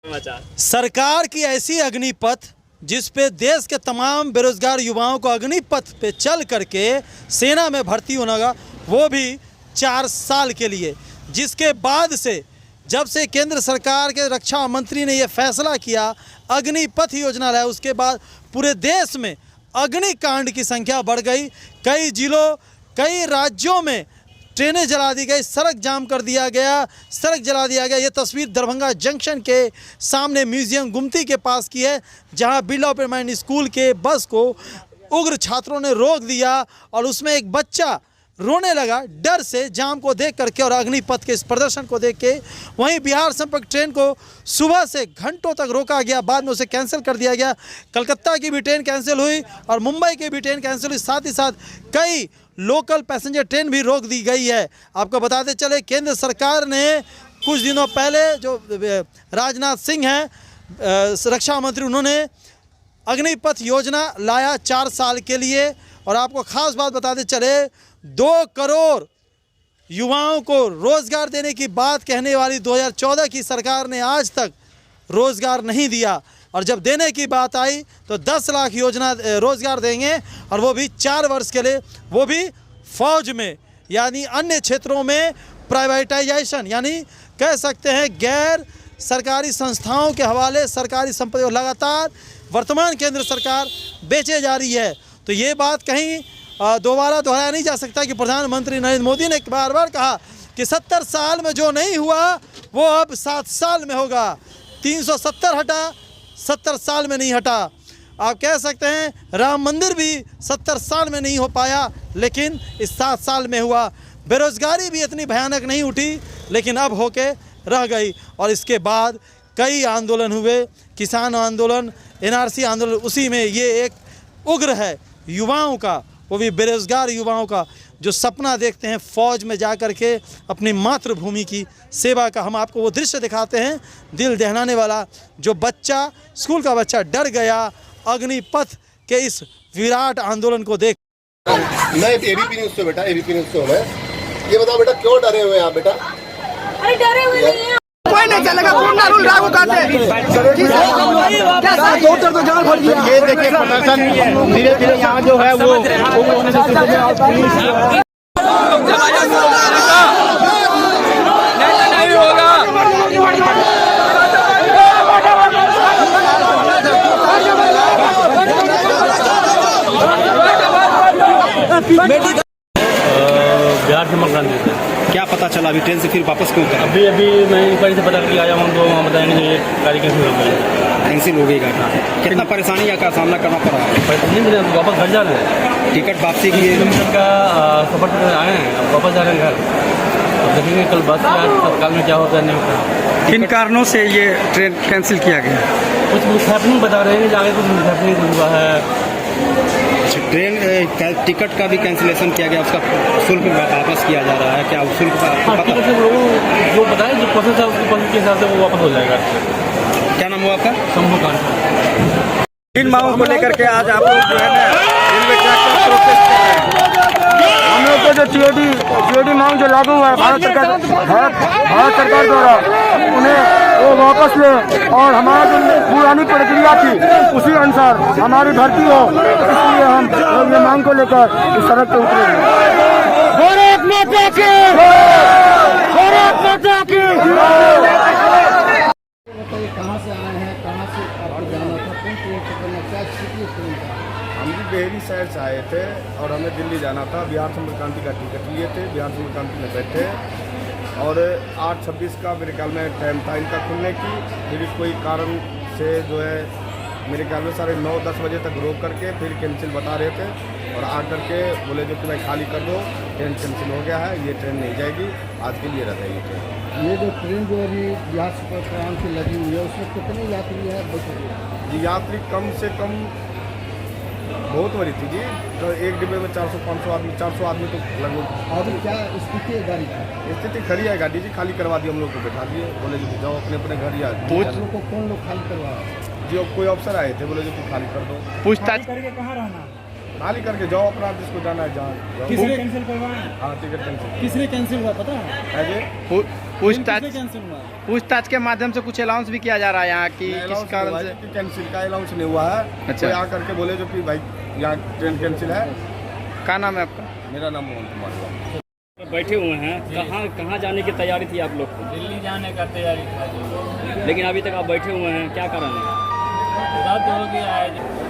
सरकार की ऐसी अग्निपथ जिस पे देश के तमाम बेरोजगार युवाओं को अग्निपथ पे चल करके सेना में भर्ती होना होगा, वो भी 4 साल के लिए, जिसके बाद से जब से केंद्र सरकार के रक्षा मंत्री ने ये फैसला किया, अग्निपथ योजना लाया, उसके बाद पूरे देश में अग्निकांड की संख्या बढ़ गई। कई जिलों, कई राज्यों में ट्रेनें जला दी गई, सड़क जाम कर दिया गया, सड़क जला दिया गया। ये तस्वीर दरभंगा जंक्शन के सामने म्यूजियम गुमती के पास की है, जहां बिरला ओपन माइंड स्कूल के बस को उग्र छात्रों ने रोक दिया और उसमें एक बच्चा रोने लगा डर से, जाम को देख करके और अग्निपथ के इस प्रदर्शन को देख के। वहीं बिहार संपर्क ट्रेन को सुबह से घंटों तक रोका गया, बाद में उसे कैंसिल कर दिया गया। कलकत्ता की भी ट्रेन कैंसिल हुई और मुंबई की भी ट्रेन कैंसिल हुई, साथ ही साथ कई लोकल पैसेंजर ट्रेन भी रोक दी गई है। आपको बताते चले, केंद्र सरकार ने कुछ दिनों पहले, जो राजनाथ सिंह हैं रक्षा मंत्री, उन्होंने अग्निपथ योजना लाया 4 साल के लिए। और आपको खास बात बताते चले, 2 करोड़ युवाओं को रोज़गार देने की बात कहने वाली 2014 की सरकार ने आज तक रोज़गार नहीं दिया, और जब देने की बात आई तो 10 लाख योजना रोज़गार देंगे, और वो भी 4 वर्ष के लिए, वो भी फौज में, यानी अन्य क्षेत्रों में प्राइवेटाइजेशन, यानी कह सकते हैं गैर सरकारी संस्थाओं के हवाले सरकारी संपत्ति लगातार वर्तमान केंद्र सरकार बेचे जा रही है। तो ये बात कहीं दोबारा दोहराया नहीं जा सकता कि प्रधानमंत्री नरेंद्र मोदी ने बार बार कहा कि 70 साल में जो नहीं हुआ वो अब 7 साल में होगा। 370 हटा, 70 साल में नहीं हटा। आप कह सकते हैं राम मंदिर भी 70 साल में नहीं हो पाया, लेकिन इस 7 साल में हुआ। बेरोजगारी भी इतनी भयानक नहीं उठी, लेकिन अब होके रह गई। और इसके बाद कई आंदोलन हुए, किसान आंदोलन, NRC आंदोलन, उसी में ये एक उग्र है युवाओं का, वो भी बेरोजगार युवाओं का, जो सपना देखते हैं फौज में जा कर के अपनी मातृभूमि की सेवा का। हम आपको वो दृश्य दिखाते हैं, दिल दहलाने वाला, जो बच्चा, स्कूल का बच्चा डर गया अग्निपथ के इस विराट आंदोलन को देख। मैं एबीपी न्यूज़ से बेटा, एबीपी न्यूज़ से हूं मैं। ये बताओ बेटा, क्यों डरे हुए हैं आप बेटा? अरे डरे हुए नहीं हैं, कोई नहीं चलेगा, कोरोना रूल लागू करते हैं। ये देखिए प्रदर्शन धीरे धीरे यहाँ जो है वो नहीं होगा। बिहार से मकान देते हैं। क्या पता चला अभी ट्रेन से फिर वापस क्यों उतरा? अभी मैं इंक्वायरी से पता करके आया हूँ, तो वहाँ बताएंगे ये गाड़ी कैंसिल हो गई, कैंसिल हो गई गाड़ी। कितना परेशानी का सामना करना पड़ रहा है? पैसा नहीं मिले, वापस घर जा रहे हैं। टिकट वापसी की का सफर से आए हैं, अब वापस जा रहे हैं घर। अब देखेंगे कल बस तत्काल में क्या होता है, नहीं होता। किन कारणों से ये ट्रेन कैंसिल किया गया? कुछ मिसहैपनिंग बता रहे हैं, जाके कुछ मिसहैपनिंग हुआ है। ट्रेन टिकट का भी कैंसिलेशन किया गया, उसका शुल्क वापस किया जा रहा है, क्या शुल्क टिकट से लोगों जो बताए, जो प्रोसेस है उसकी प्रोसेस के हिसाब से वो वापस हो जाएगा। क्या नाम हुआ आपका? शंभुकांत। इन मांगों को लेकर के आज आप लोग जो है ना रेलवे ट्रैक पर प्रोटेस्ट कर रहे हैं। हम लोग को जो सीओडी मांग जो लागू हुआ है भारत सरकार द्वारा, उन्हें वो वापस ले, और हमारा जो पुरानी प्रक्रिया थी उसी अनुसार हमारी भर्ती हो, इसलिए हम ये मांग को लेकर इस सड़क पर उतरे। भारत माता की, भारत माता की। कहाँ से आए हैं, कहाँ से आपको जाना था, कौन ट्रेन पकड़ना, क्या स्थिति है ट्रेन का? हम भी बेहरी साइड से आए थे और हमें दिल्ली जाना था। बिहार संपर्क क्रांति का टिकट लिए थे, बिहार संपर्क क्रांति में बैठे, और 8:26 का मेरे ख्याल में टाइम था इनका खुलने की। फिर कोई कारण से जो है मेरे ख्याल में 9:30 बजे तक रोक करके फिर कैंसिल बता रहे थे, और आकर के बोले जो कि भाई खाली कर दो, ट्रेन कैंसिल हो गया है, ये ट्रेन नहीं जाएगी, आज के लिए रह जाएगी ट्रेन। ये जो ट्रेन जो अभी बिहार सुपर क्रांति लगी हुई है, उसमें कितने यात्री है? जी यात्री कम से कम बहुत बड़ी थी जी, तो एक डिब्बे में 400-500 आदमी, 400 आदमी तो लगभग। अभी क्या स्थिति है गाड़ी की? स्थिति खड़ी है गाड़ी जी, खाली करवा दी, हम लोग को बैठा दिए, बोले जो जाओ अपने अपने घर या लोग को कौन लोग खाली करवा? जो कोई अफसर आए थे, बोले जो खाली कर दो। पूछताछ करके कहाँ रहना? खाली करके जाओ अपना, जिसको जाना है जाओ। किसने कैंसिल करवाया? हाँ टिकट कैंसिल। किसने कैंसिल हुआ पता है? पूछताछ कैंसिल हुआ है? पूछताछ के माध्यम से कुछ अलाउंस भी किया जा रहा है यहाँ की किस कारण से? कैंसिल का अलाउंस नहीं हुआ है। अच्छा। कोई आकर के बोले जो कि भाई यहाँ ट्रेन कैंसिल है। क्या नाम है आपका? मेरा नाम मोहन कुमार हुआ। बैठे हुए हैं, कहाँ जाने की तैयारी थी आप लोग को? दिल्ली जाने का तैयारी था जी। लेकिन अभी तक आप बैठे हुए हैं, क्या कारण है? रद्द हो गया है।